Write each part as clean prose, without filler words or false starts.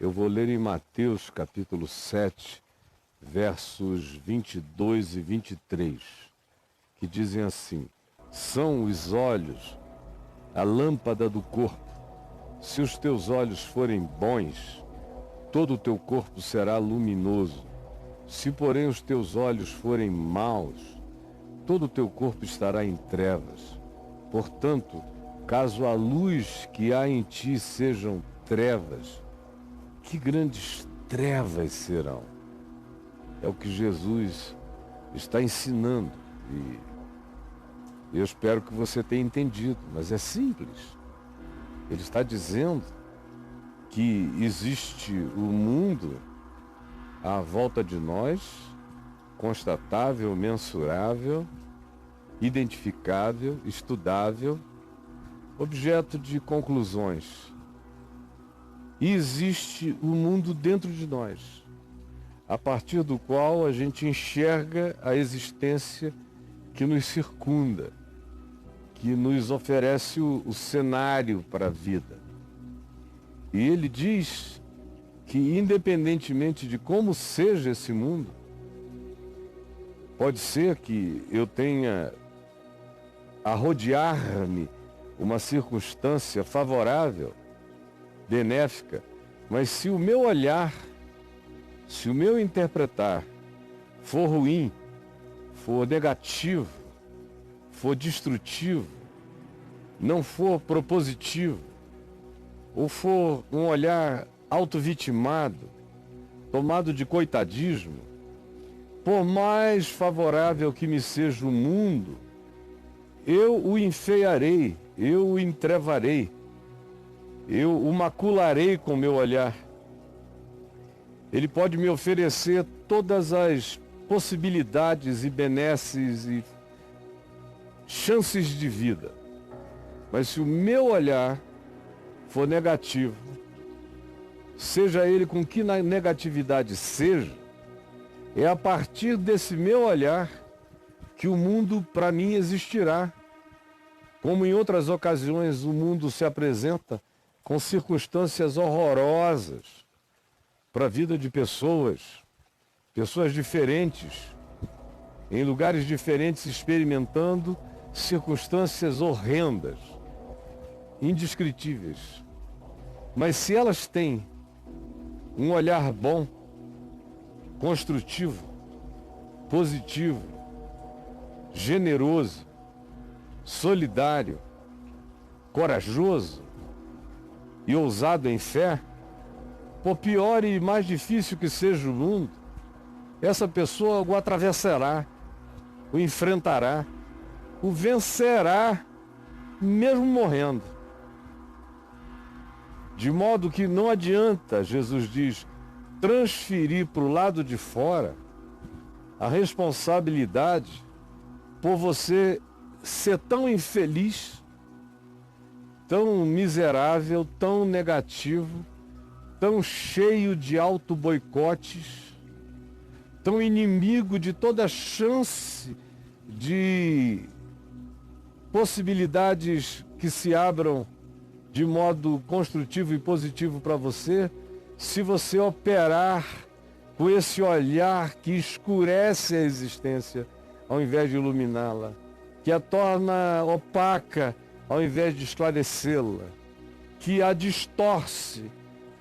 Eu vou ler em Mateus capítulo 7, versos 22 e 23, que dizem assim: são os olhos a lâmpada do corpo. Se os teus olhos forem bons, todo o teu corpo será luminoso. Se, porém, os teus olhos forem maus, todo o teu corpo estará em trevas. Portanto, caso a luz que há em ti sejam trevas, que grandes trevas serão? É o que Jesus está ensinando. E eu espero que você tenha entendido, mas é simples. Ele está dizendo que existe o mundo à volta de nós, constatável, mensurável, identificável, estudável, objeto de conclusões. E existe o mundo dentro de nós, a partir do qual a gente enxerga a existência que nos circunda, que nos oferece o cenário para a vida. E ele diz que, independentemente de como seja esse mundo, pode ser que eu tenha a rodear-me uma circunstância favorável, benéfica, mas se o meu olhar, se o meu interpretar for ruim, for negativo, for destrutivo, não for propositivo, ou for um olhar autovitimado, tomado de coitadismo, por mais favorável que me seja o mundo, eu o enfeiarei, eu o entrevarei, eu o macularei com meu olhar. Ele pode me oferecer todas as possibilidades e benesses e chances de vida, mas se o meu olhar for negativo, seja ele com que negatividade seja, é a partir desse meu olhar que o mundo para mim existirá. Como em outras ocasiões o mundo se apresenta com circunstâncias horrorosas para a vida de pessoas diferentes, em lugares diferentes, experimentando circunstâncias horrendas, indescritíveis. Mas se elas têm um olhar bom, construtivo, positivo, generoso, solidário, corajoso e ousado em fé, por pior e mais difícil que seja o mundo, essa pessoa o atravessará, o enfrentará, o vencerá, mesmo morrendo. De modo que não adianta, Jesus diz, transferir para o lado de fora a responsabilidade por você ser tão infeliz, tão miserável, tão negativo, tão cheio de auto-boicotes, tão inimigo de toda chance de possibilidades que se abram de modo construtivo e positivo para você, se você operar com esse olhar que escurece a existência ao invés de iluminá-la, que a torna opaca ao invés de esclarecê-la, que a distorce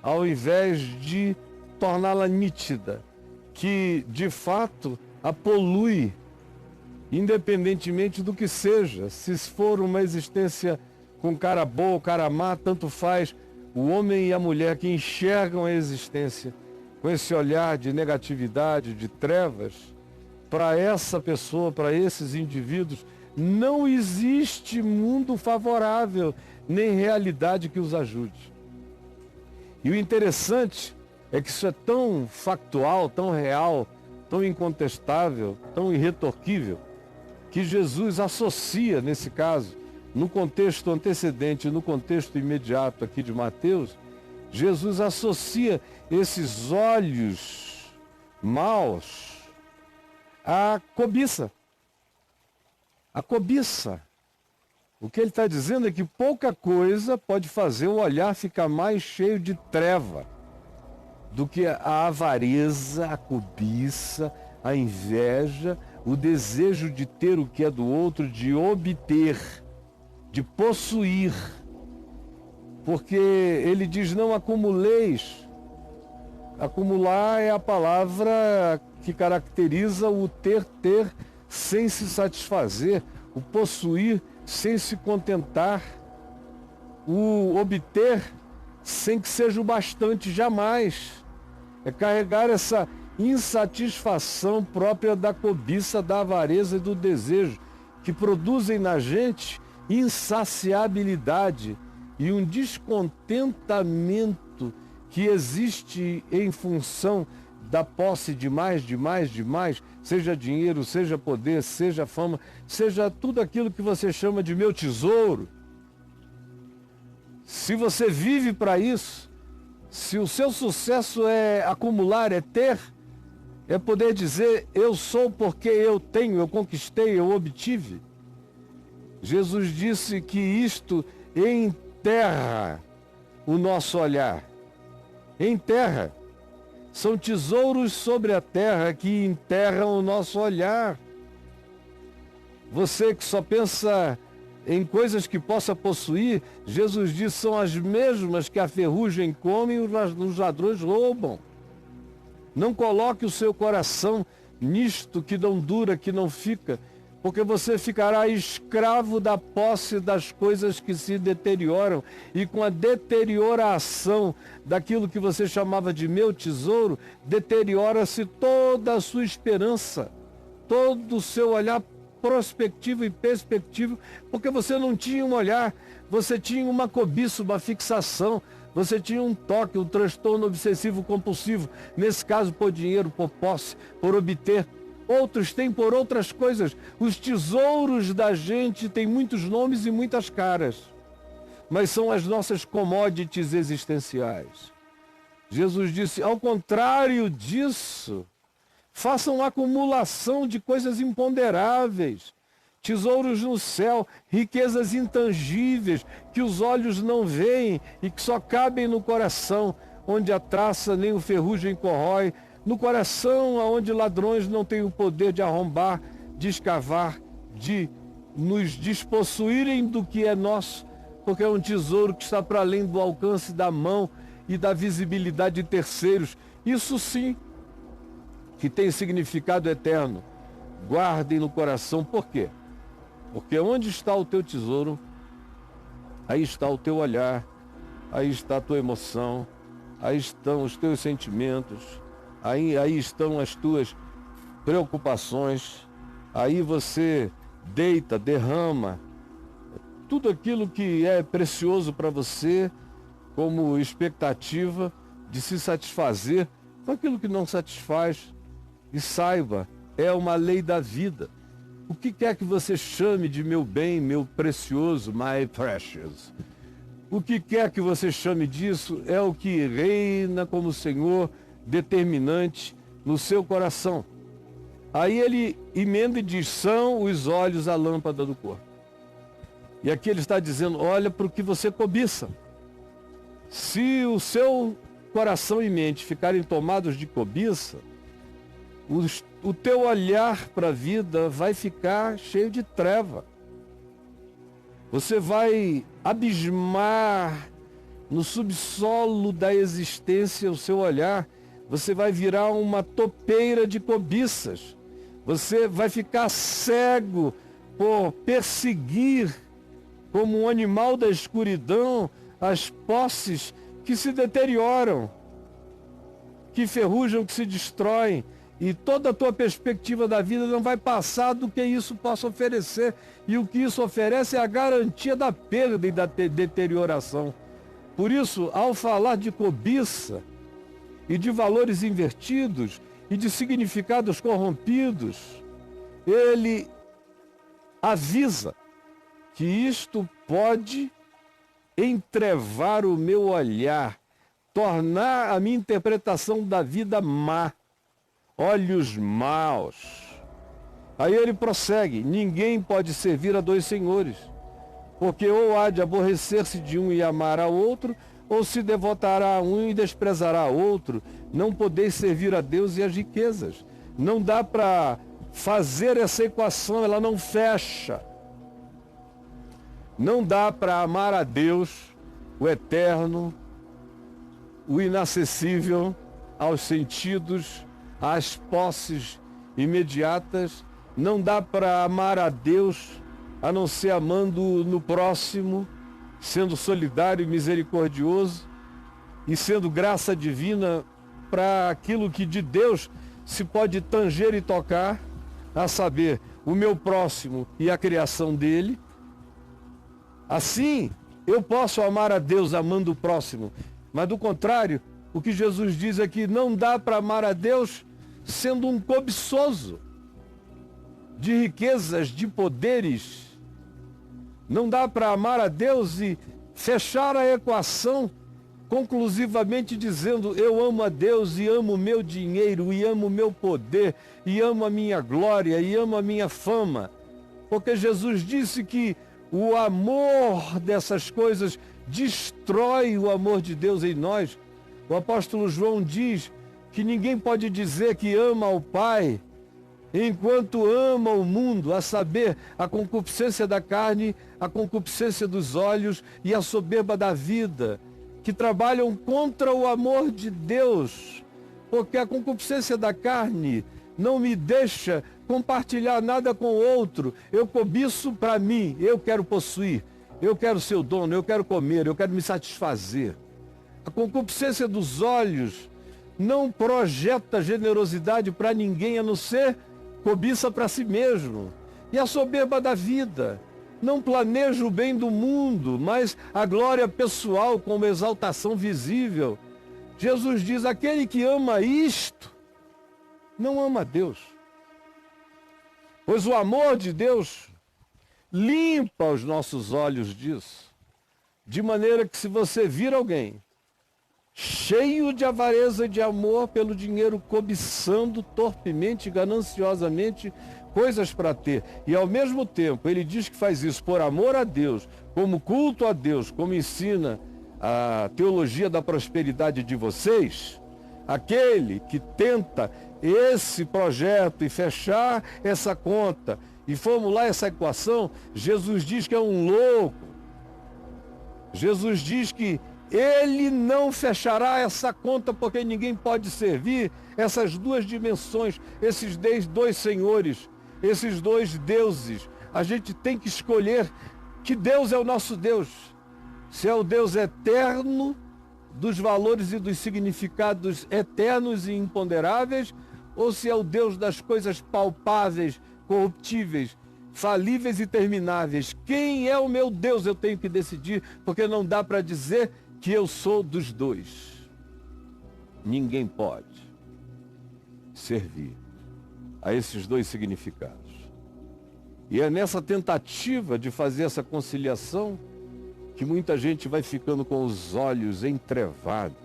ao invés de torná-la nítida, que de fato a polui, independentemente do que seja. Se for uma existência com cara boa, cara má, tanto faz. O homem e a mulher que enxergam a existência com esse olhar de negatividade, de trevas, para essa pessoa, para esses indivíduos, não existe mundo favorável, nem realidade que os ajude. E o interessante é que isso é tão factual, tão real, tão incontestável, tão irretorquível, que Jesus associa, nesse caso, no contexto antecedente, no contexto imediato aqui de Mateus, Jesus associa esses olhos maus à cobiça. A cobiça. O que ele está dizendo é que pouca coisa pode fazer o olhar ficar mais cheio de treva, do que a avareza, a cobiça, a inveja, o desejo de ter o que é do outro, de obter, de possuir. Porque ele diz, não acumuleis. Acumular é a palavra que caracteriza o ter sem se satisfazer, o possuir sem se contentar, o obter sem que seja o bastante jamais. É carregar essa insatisfação própria da cobiça, da avareza e do desejo, que produzem na gente insaciabilidade e um descontentamento que existe em função da posse de mais, seja dinheiro, seja poder, seja fama, seja tudo aquilo que você chama de meu tesouro. Se você vive para isso, se o seu sucesso é acumular, é ter, é poder dizer, eu sou porque eu tenho, eu conquistei, eu obtive. Jesus disse que isto enterra o nosso olhar. Enterra. São tesouros sobre a terra que enterram o nosso olhar. Você que só pensa em coisas que possa possuir, Jesus diz, são as mesmas que a ferrugem come e os ladrões roubam. Não coloque o seu coração nisto que não dura, que não fica, porque você ficará escravo da posse das coisas que se deterioram, e com a deterioração daquilo que você chamava de meu tesouro, deteriora-se toda a sua esperança, todo o seu olhar prospectivo e perspectivo, porque você não tinha um olhar, você tinha uma cobiça, uma fixação, você tinha um toque, um transtorno obsessivo compulsivo, nesse caso por dinheiro, por posse, por obter. Outros têm por outras coisas. Os tesouros da gente têm muitos nomes e muitas caras, mas são as nossas commodities existenciais. Jesus disse, ao contrário disso, façam acumulação de coisas imponderáveis, tesouros no céu, riquezas intangíveis, que os olhos não veem e que só cabem no coração, onde a traça nem o ferrugem corrói, no coração onde ladrões não têm o poder de arrombar, de escavar, de nos despossuírem do que é nosso, porque é um tesouro que está para além do alcance da mão e da visibilidade de terceiros. Isso sim, que tem significado eterno. Guardem no coração. Por quê? Porque onde está o teu tesouro, aí está o teu olhar, aí está a tua emoção, aí estão os teus sentimentos, aí estão as tuas preocupações, aí você deita, derrama tudo aquilo que é precioso para você como expectativa de se satisfazer com aquilo que não satisfaz. E saiba, é uma lei da vida. O que quer que você chame de meu bem, meu precioso, my precious, o que quer que você chame disso, é o que reina como Senhor determinante no seu coração. Aí ele emenda e diz, são os olhos a lâmpada do corpo. E aqui ele está dizendo, olha para o que você cobiça. Se o seu coração e mente ficarem tomados de cobiça, o teu olhar para a vida vai ficar cheio de treva. Você vai abismar no subsolo da existência o seu olhar. Você vai virar uma topeira de cobiças. Você vai ficar cego por perseguir, como um animal da escuridão, as posses que se deterioram, que ferrujam, que se destroem. E toda a tua perspectiva da vida não vai passar do que isso possa oferecer. E o que isso oferece é a garantia da perda e da deterioração. Por isso, ao falar de cobiça e de valores invertidos e de significados corrompidos, ele avisa que isto pode entrevar o meu olhar, tornar a minha interpretação da vida má. Olhos maus. Aí ele prossegue, ninguém pode servir a dois senhores, porque ou há de aborrecer-se de um e amar ao outro, ou se devotará a um e desprezará outro. Não podeis servir a Deus e as riquezas. Não dá para fazer essa equação, ela não fecha. Não dá para amar a Deus, o eterno, o inacessível, aos sentidos, às posses imediatas. Não dá para amar a Deus a não ser amando no próximo, sendo solidário e misericordioso e sendo graça divina para aquilo que de Deus se pode tanger e tocar, a saber, o meu próximo e a criação dele. Assim, eu posso amar a Deus amando o próximo, mas do contrário, o que Jesus diz é que não dá para amar a Deus sendo um cobiçoso de riquezas, de poderes. Não dá para amar a Deus e fechar a equação conclusivamente dizendo: eu amo a Deus e amo o meu dinheiro, e amo o meu poder, e amo a minha glória, e amo a minha fama. Porque Jesus disse que o amor dessas coisas destrói o amor de Deus em nós. O apóstolo João diz que ninguém pode dizer que ama ao Pai enquanto ama o mundo, a saber, a concupiscência da carne, a concupiscência dos olhos e a soberba da vida, que trabalham contra o amor de Deus, porque a concupiscência da carne não me deixa compartilhar nada com o outro. Eu cobiço para mim, eu quero possuir, eu quero ser o dono, eu quero comer, eu quero me satisfazer. A concupiscência dos olhos não projeta generosidade para ninguém a não ser cobiça para si mesmo. E a soberba da vida não planeja o bem do mundo, mas a glória pessoal como exaltação visível. Jesus diz: aquele que ama isto, não ama a Deus. Pois o amor de Deus limpa os nossos olhos disso. De maneira que se você vir alguém cheio de avareza e de amor pelo dinheiro, cobiçando torpemente, gananciosamente coisas para ter, e ao mesmo tempo ele diz que faz isso por amor a Deus, como culto a Deus, como ensina a teologia da prosperidade de vocês, aquele que tenta esse projeto e fechar essa conta e formular essa equação, Jesus diz que é um louco. Jesus diz que ele não fechará essa conta, porque ninguém pode servir essas duas dimensões, esses dois senhores, esses dois deuses. A gente tem que escolher que Deus é o nosso Deus. Se é o Deus eterno, dos valores e dos significados eternos e imponderáveis, ou se é o Deus das coisas palpáveis, corruptíveis, falíveis e termináveis. Quem é o meu Deus? Eu tenho que decidir, porque não dá para dizer que eu sou dos dois. Ninguém pode servir a esses dois significados. E é nessa tentativa de fazer essa conciliação que muita gente vai ficando com os olhos entrevados,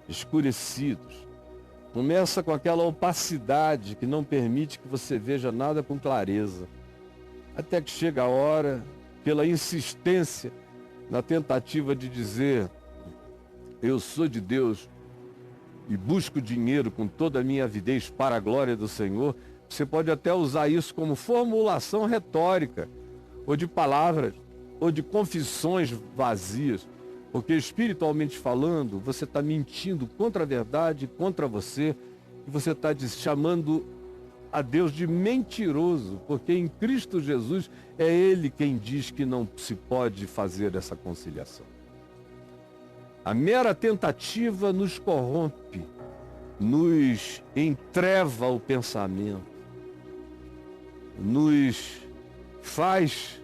escurecidos. Começa com aquela opacidade que não permite que você veja nada com clareza. Até que chega a hora, pela insistência, na tentativa de dizer: eu sou de Deus e busco dinheiro com toda a minha avidez para a glória do Senhor. Você pode até usar isso como formulação retórica, ou de palavras, ou de confissões vazias, porque espiritualmente falando, você está mentindo contra a verdade, contra você, e você está chamando a Deus de mentiroso, porque em Cristo Jesus é Ele quem diz que não se pode fazer essa conciliação. A mera tentativa nos corrompe, nos entreva o pensamento, nos faz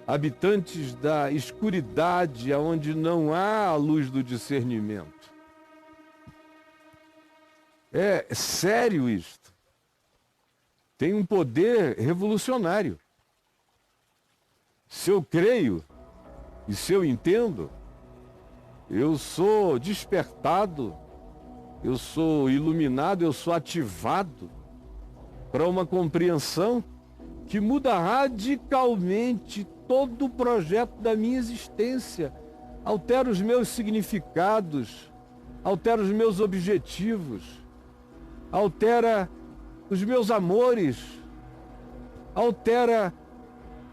habitantes da escuridade, onde não há a luz do discernimento. É sério isto. Tem um poder revolucionário. Se eu creio e se eu entendo, eu sou despertado, eu sou iluminado, eu sou ativado para uma compreensão que muda radicalmente todo o projeto da minha existência, altera os meus significados, altera os meus objetivos, altera os meus amores, altera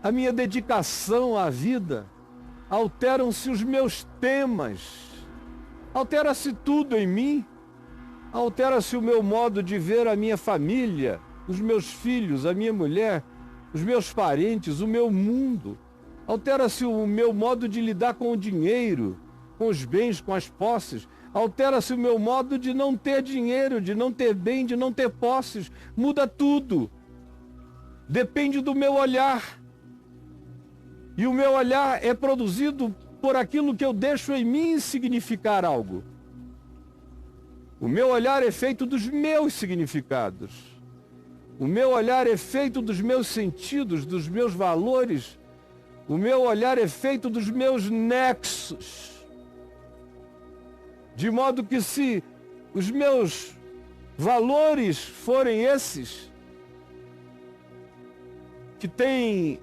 a minha dedicação à vida, alteram-se os meus temas, altera-se tudo em mim, altera-se o meu modo de ver a minha família, os meus filhos, a minha mulher, os meus parentes, o meu mundo. Altera-se o meu modo de lidar com o dinheiro, com os bens, com as posses. Altera-se o meu modo de não ter dinheiro, de não ter bem, de não ter posses. Muda tudo. Depende do meu olhar. E o meu olhar é produzido por aquilo que eu deixo em mim significar algo. O meu olhar é feito dos meus significados. O meu olhar é feito dos meus sentidos, dos meus valores. O meu olhar é feito dos meus nexos. De modo que se os meus valores forem esses, que têm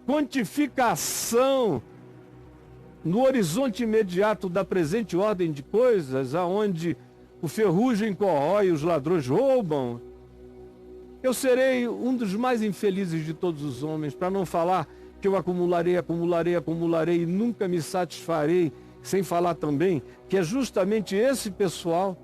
quantificação no horizonte imediato da presente ordem de coisas, aonde o ferrugem corrói, os ladrões roubam, eu serei um dos mais infelizes de todos os homens, para não falar que eu acumularei e nunca me satisfarei, sem falar também que é justamente esse pessoal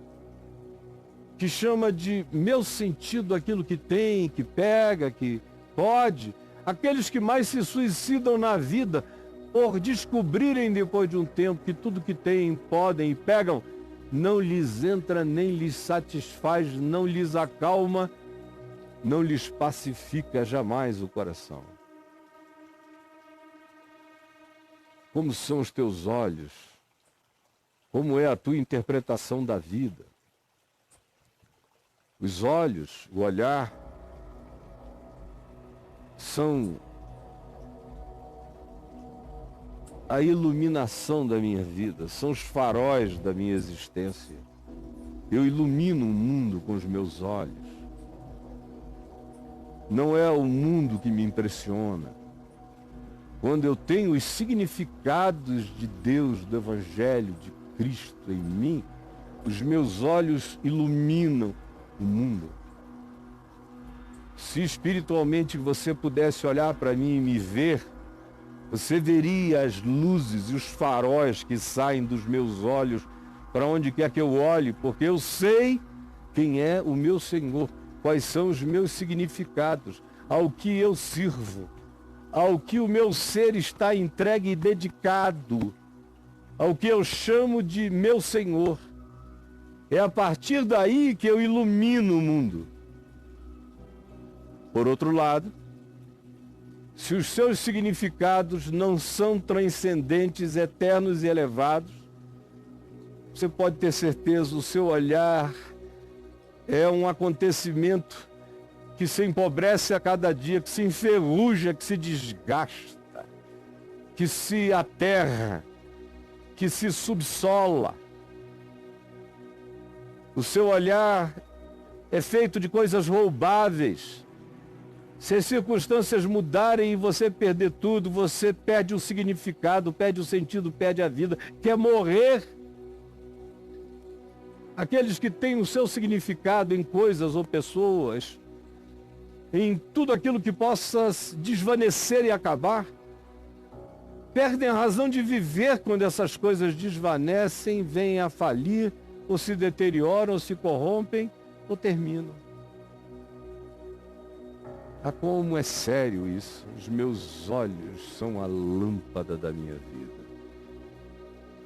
que chama de meu sentido aquilo que tem, que pega, que pode, aqueles que mais se suicidam na vida por descobrirem depois de um tempo que tudo que têm, podem e pegam, não lhes entra nem lhes satisfaz, não lhes acalma, não lhes pacifica jamais o coração. Como são os teus olhos? Como é a tua interpretação da vida? Os olhos, o olhar, são a iluminação da minha vida, são os faróis da minha existência. Eu ilumino o mundo com os meus olhos. Não é o mundo que me impressiona. Quando eu tenho os significados de Deus, do Evangelho, de Cristo em mim, os meus olhos iluminam o mundo. Se espiritualmente você pudesse olhar para mim e me ver, você veria as luzes e os faróis que saem dos meus olhos para onde quer que eu olhe, porque eu sei quem é o meu Senhor, quais são os meus significados, ao que eu sirvo, ao que o meu ser está entregue e dedicado, ao que eu chamo de meu Senhor. É a partir daí que eu ilumino o mundo. Por outro lado, se os seus significados não são transcendentes, eternos e elevados, você pode ter certeza, o seu olhar é um acontecimento que se empobrece a cada dia, que se enferruja, que se desgasta, que se aterra, que se subsola. O seu olhar é feito de coisas roubáveis. Se as circunstâncias mudarem e você perder tudo, você perde o significado, perde o sentido, perde a vida, quer morrer. Aqueles que têm o seu significado em coisas ou pessoas, em tudo aquilo que possa desvanecer e acabar, perdem a razão de viver quando essas coisas desvanecem, vêm a falir, ou se deterioram, ou se corrompem, ou terminam. Ah, como é sério isso. Os meus olhos são a lâmpada da minha vida.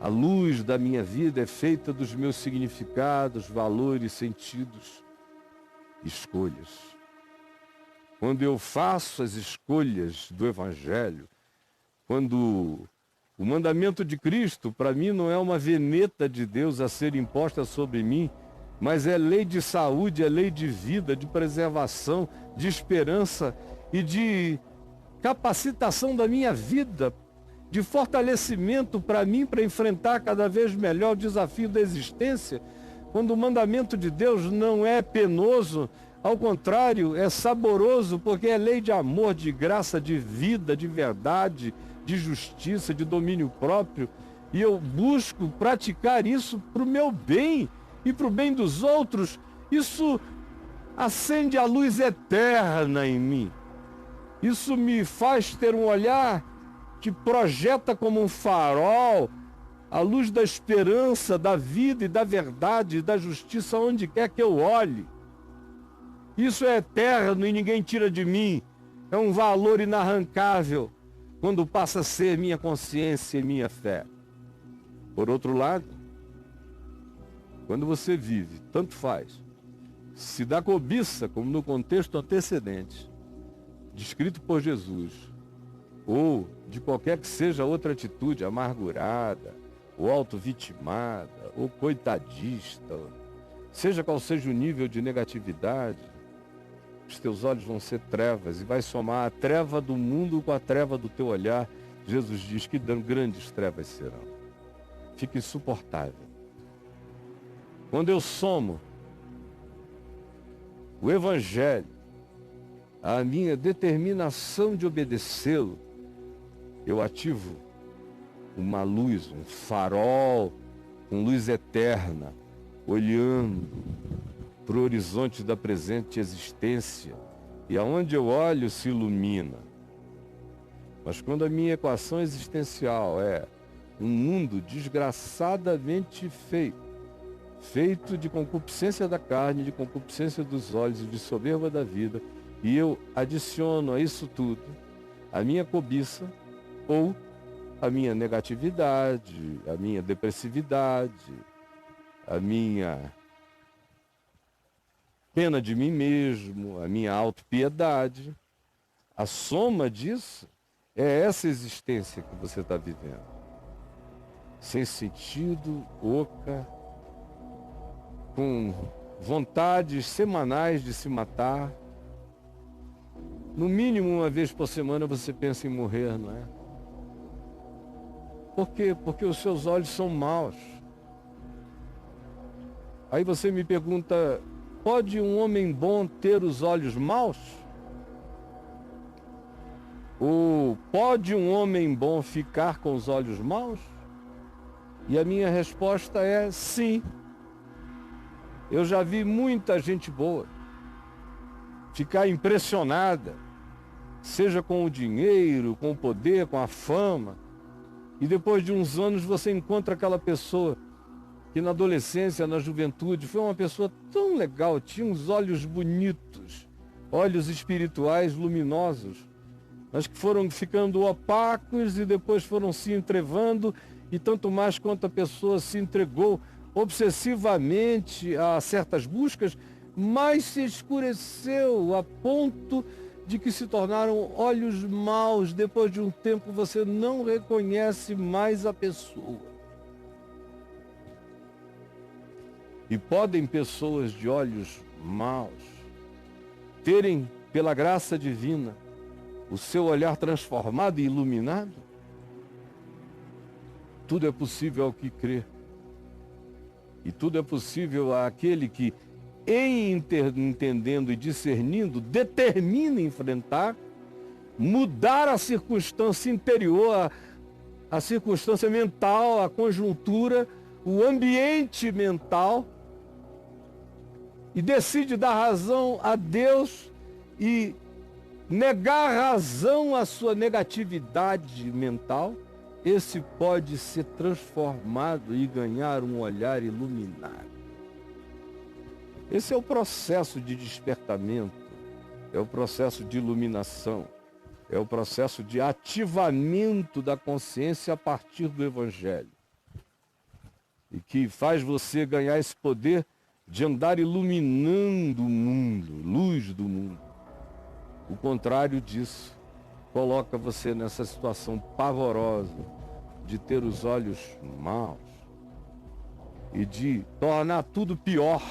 A luz da minha vida é feita dos meus significados, valores, sentidos, escolhas. Quando eu faço as escolhas do Evangelho, quando o mandamento de Cristo, para mim, não é uma veneta de Deus a ser imposta sobre mim, mas é lei de saúde, é lei de vida, de preservação, de esperança e de capacitação da minha vida, de fortalecimento para mim, para enfrentar cada vez melhor o desafio da existência. Quando o mandamento de Deus não é penoso, ao contrário, é saboroso, porque é lei de amor, de graça, de vida, de verdade, de justiça, de domínio próprio, e eu busco praticar isso para o meu bem e para o bem dos outros, isso acende a luz eterna em mim. Isso me faz ter um olhar que projeta como um farol a luz da esperança, da vida e da verdade e da justiça onde quer que eu olhe. Isso é eterno e ninguém tira de mim. É um valor inarrancável quando passa a ser minha consciência e minha fé. Por outro lado, quando você vive, tanto faz, se da cobiça, como no contexto antecedente, descrito por Jesus, ou de qualquer que seja outra atitude amargurada, ou auto-vitimada, ou coitadista, seja qual seja o nível de negatividade, os teus olhos vão ser trevas e vai somar a treva do mundo com a treva do teu olhar. Jesus diz que grandes trevas serão. Fica insuportável. Quando eu somo o Evangelho à minha determinação de obedecê-lo, eu ativo uma luz, um farol, com luz eterna, olhando para o horizonte da presente existência, e aonde eu olho se ilumina. Mas quando a minha equação existencial é um mundo desgraçadamente feito de concupiscência da carne, de concupiscência dos olhos e de soberba da vida, e eu adiciono a isso tudo a minha cobiça ou a minha negatividade, a minha depressividade, a minha pena de mim mesmo, a minha autopiedade, a soma disso é essa existência que você está vivendo. Sem sentido, oca, com vontades semanais de se matar. No mínimo uma vez por semana você pensa em morrer, não é? Por quê? Porque os seus olhos são maus. Aí você me pergunta, pode um homem bom ter os olhos maus? Ou pode um homem bom ficar com os olhos maus? E a minha resposta é sim. Eu já vi muita gente boa ficar impressionada, seja com o dinheiro, com o poder, com a fama, e depois de uns anos você encontra aquela pessoa que na adolescência, na juventude, foi uma pessoa tão legal, tinha uns olhos bonitos, olhos espirituais luminosos, mas que foram ficando opacos e depois foram se entrevando, e tanto mais quanto a pessoa se entregou obsessivamente a certas buscas, mais se escureceu a ponto de que se tornaram olhos maus. Depois de um tempo você não reconhece mais a pessoa. E podem pessoas de olhos maus terem, pela graça divina, o seu olhar transformado e iluminado? Tudo é possível ao que crê. E tudo é possível àquele que, entendendo e discernindo, determina enfrentar, mudar a circunstância interior, a circunstância mental, a conjuntura, o ambiente mental, e decide dar razão a Deus e negar razão à sua negatividade mental. Esse pode ser transformado e ganhar um olhar iluminado. Esse é o processo de despertamento, é o processo de iluminação, é o processo de ativamento da consciência a partir do Evangelho. E que faz você ganhar esse poder de andar iluminando o mundo, luz do mundo. O contrário disso coloca você nessa situação pavorosa de ter os olhos maus e de tornar tudo pior.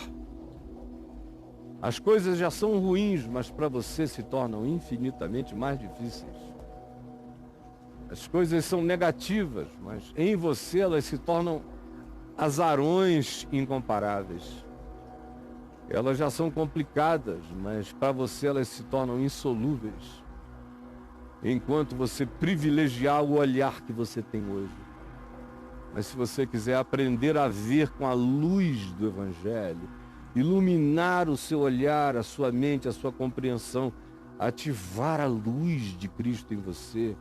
As coisas já são ruins, mas para você se tornam infinitamente mais difíceis. As coisas são negativas, mas em você elas se tornam azarões incomparáveis. Elas já são complicadas, mas para você elas se tornam insolúveis. enquanto você privilegiar o olhar que você tem hoje. Mas se você quiser aprender a ver com a luz do Evangelho, iluminar o seu olhar, a sua mente, a sua compreensão, ativar a luz de Cristo em você,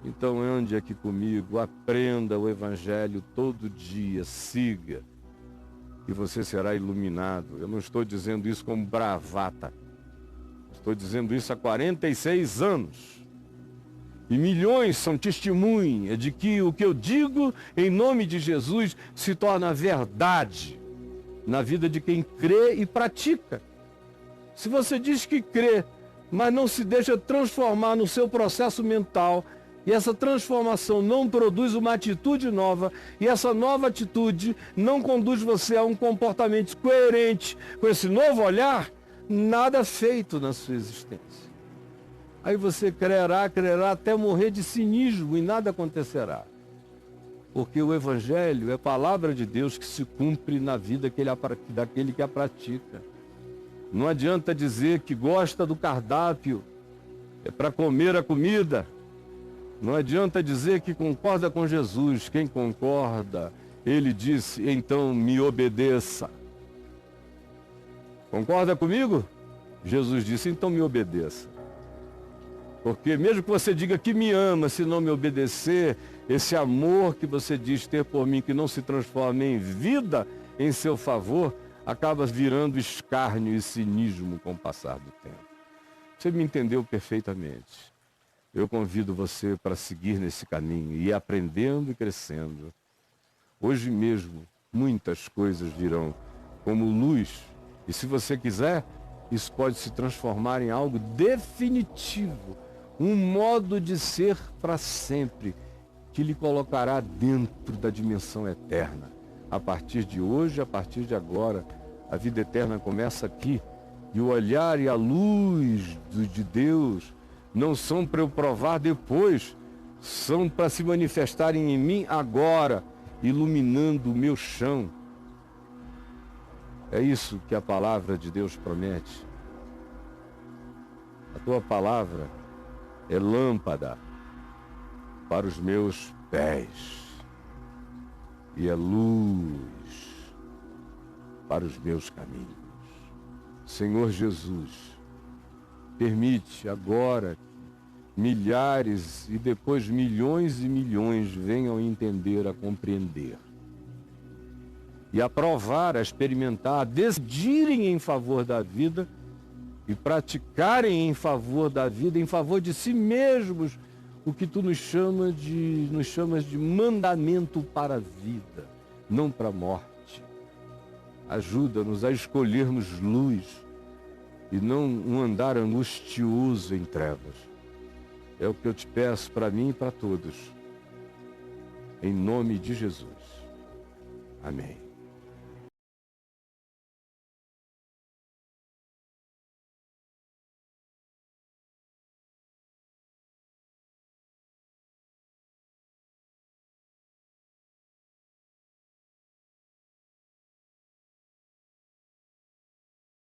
então ande aqui comigo, aprenda o Evangelho todo dia, siga, e você será iluminado. Eu não estou dizendo isso como bravata, estou dizendo isso há 46 anos. E milhões são testemunhas de que o que eu digo em nome de Jesus se torna verdade na vida de quem crê e pratica. Se você diz que crê, mas não se deixa transformar no seu processo mental, e essa transformação não produz uma atitude nova, e essa nova atitude não conduz você a um comportamento coerente com esse novo olhar, nada feito na sua existência. Aí você crerá até morrer de cinismo e nada acontecerá. Porque o Evangelho é a palavra de Deus que se cumpre na vida daquele que a pratica. Não adianta dizer que gosta do cardápio, é para comer a comida. Não adianta dizer que concorda com Jesus. Quem concorda, ele disse, então me obedeça. Concorda comigo? Jesus disse, então me obedeça. Porque mesmo que você diga que me ama, se não me obedecer, esse amor que você diz ter por mim, que não se transforma em vida em seu favor, acaba virando escárnio e cinismo com o passar do tempo. Você me entendeu perfeitamente. Eu convido você para seguir nesse caminho e ir aprendendo e crescendo. Hoje mesmo, muitas coisas virão como luz. E se você quiser, isso pode se transformar em algo definitivo. Um modo de ser para sempre, que lhe colocará dentro da dimensão eterna. A partir de hoje, a partir de agora, a vida eterna começa aqui. E o olhar e a luz de Deus não são para eu provar depois, são para se manifestarem em mim agora, iluminando o meu chão. É isso que a palavra de Deus promete. A tua palavra é lâmpada para os meus pés e é luz para os meus caminhos. Senhor Jesus, permite agora que milhares e depois milhões e milhões venham a entender, a compreender e a provar, a experimentar, a decidirem em favor da vida e praticarem em favor da vida, em favor de si mesmos, o que tu nos chamas de mandamento para a vida, não para a morte. Ajuda-nos a escolhermos luz e não um andar angustioso em trevas. É o que eu te peço para mim e para todos. Em nome de Jesus. Amém.